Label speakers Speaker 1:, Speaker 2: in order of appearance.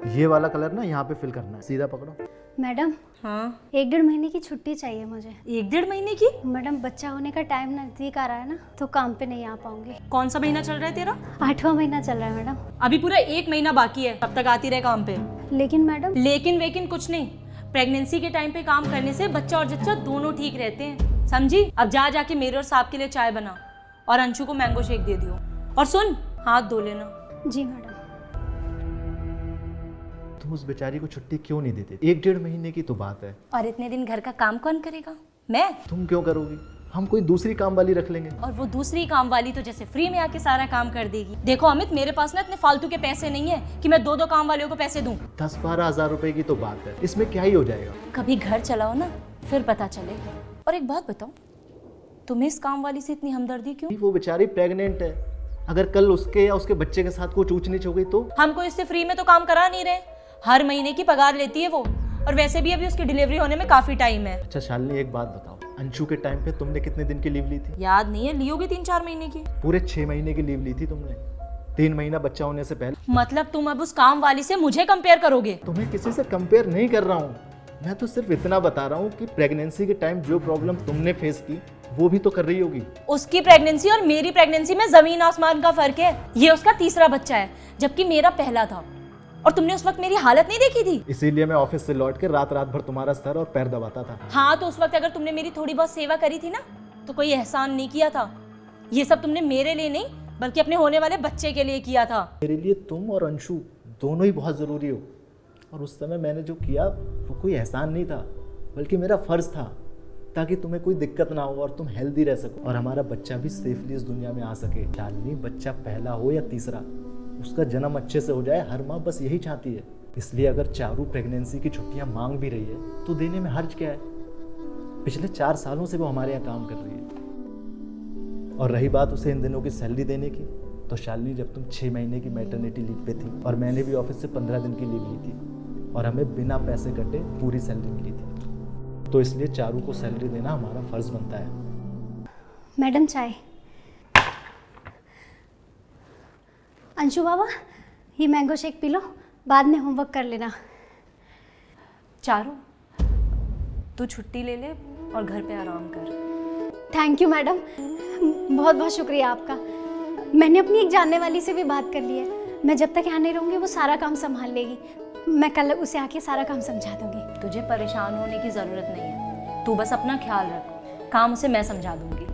Speaker 1: ये वाला कलर ना यहाँ पे फिल करना है, सीधा पकड़ो।
Speaker 2: मैडम
Speaker 3: हाँ
Speaker 2: 1-1.5 महीने की छुट्टी चाहिए मुझे।
Speaker 3: 1-1.5 महीने की?
Speaker 2: मैडम बच्चा होने का टाइम नज़दीक आ रहा है ना, तो काम पे नहीं आ पाऊंगी।
Speaker 3: कौन सा महीना चल रहा है तेरा?
Speaker 2: 8वां महीना चल रहा है मैडम।
Speaker 3: अभी पूरा 1 महीना बाकी है, तब तक आती रहे काम पे।
Speaker 2: लेकिन मैडम
Speaker 3: लेकिन वेकिन कुछ नहीं, प्रेगनेंसी के टाइम पे काम करने से बच्चा और जच्चा दोनों ठीक रहते हैं, समझी? अब जा जाके मेरे और साहब के लिए चाय बना और अंशु को मैंगो शेक दे दियो। और सुन, हाथ धो लेना।
Speaker 2: जी मैडम।
Speaker 1: तुम उस बेचारी को छुट्टी क्यों नहीं देते? 1-1.5 महीने की तो बात है।
Speaker 3: और इतने दिन घर का काम कौन करेगा? मैं?
Speaker 1: तुम क्यों करोगी? हम कोई दूसरी काम वाली रख लेंगे।
Speaker 3: और वो दूसरी काम वाली तो जैसे फ्री में आके सारा काम कर देगी। देखो अमित, मेरे पास ना इतने फालतू के पैसे नहीं है कि मैं 2-2 काम वालों को पैसे दूं।
Speaker 1: 10-12 हज़ार रुपए की तो बात है, इसमें क्या ही हो जाएगा?
Speaker 3: कभी घर चलाओ ना, फिर पता चलेगा। और एक बात बताओ, तुम्हें इस काम वाली से इतनी हमदर्दी क्यों?
Speaker 1: वो बेचारी प्रेग्नेंट है, अगर कल उसके या उसके बच्चे के साथ कुछ ऊंच नीच हो गई तो?
Speaker 3: हमको इससे फ्री में तो काम करा नहीं रहे, हर महीने की पगार लेती है वो। और वैसे भी अभी उसकी डिलीवरी होने में काफी टाइम है।
Speaker 1: अच्छा शालिनी, एक बात बताओ, अंशु के टाइम पे तुमने कितने दिन की लीव ली थी?
Speaker 3: याद नहीं है, ली होगी 3-4 महीने की।
Speaker 1: पूरे 6 महीने की लीव ली थी तुमने, 3 महीना बच्चा होने से पहले।
Speaker 3: मतलब तुम अब उस काम वाली से मुझे कंपेयर करोगे?
Speaker 1: तुम्हें किसी से कंपेयर नहीं कर रहा हूँ, मैं तो सिर्फ इतना बता रहा हूँ कि प्रेगनेंसी के टाइम जो प्रॉब्लम तुमने फेस की वो भी तो कर रही होगी।
Speaker 3: उसकी प्रेगनेंसी और मेरी प्रेगनेंसी में जमीन आसमान का फर्क है। ये उसका तीसरा बच्चा है, जबकि मेरा पहला था। और तुमने उस वक्त मेरी हालत नहीं देखी थी?
Speaker 1: इसीलिए मैं ऑफिस से लौट के रात रात भर तुम्हारा सर और पैर दबाता था।
Speaker 3: हाँ, तो उस वक्त अगर तुमने मेरी थोड़ी बहुत सेवा करी थी ना, तो कोई एहसान नहीं किया था। ये सब तुमने मेरे लिए नहीं, बल्कि अपने होने वाले बच्चे के लिए किया था।
Speaker 1: मेरे लिए तुम और अंशु दोनों ही बहुत ज़रूरी हो, और उस समय मैंने जो किया वो कोई एहसान नहीं था, बल्कि मेरा फ़र्ज़ था, ताकि तुम्हें कोई दिक्कत ना हो और तुम हेल्दी रह सको और हमारा बच्चा भी सेफली इस दुनिया में आ सके। शालिनी, बच्चा पहला हो या तीसरा, उसका जन्म अच्छे से हो जाए, हर माँ बस यही चाहती है। इसलिए अगर चारू प्रेगनेंसी की छुट्टियां मांग भी रही है तो देने में हर्ज क्या है? पिछले 4 सालों से वो हमारे यहाँ काम कर रही है। और रही बात उसे इन दिनों की सैलरी देने की, तो शालिनी, जब तुम 6 महीने की मैटरनिटी लीव पे थी और मैंने भी ऑफिस से 15 दिन की लीव ली थी और हमें बिना पैसे कटे पूरी सैलरी मिली थी, तो इसलिए चारू को सैलरी देना हमारा फर्ज बनता है।
Speaker 2: मैडम चाय। अंशु बाबा, ये मैंगो शेक पी लो, बाद में होमवर्क कर लेना।
Speaker 3: चारू, तू छुट्टी ले ले और घर पे आराम कर।
Speaker 2: थैंक यू मैडम, बहुत बहुत शुक्रिया आपका। मैंने अपनी एक जानने वाली से भी बात कर ली है, मैं जब तक यहाँ नहीं रहूँगी वो सारा काम संभाल लेगी। मैं कल उसे आके सारा काम समझा दूँगी।
Speaker 3: तुझे परेशान होने की ज़रूरत नहीं है, तू बस अपना ख्याल रख, काम उसे मैं समझा दूँगी।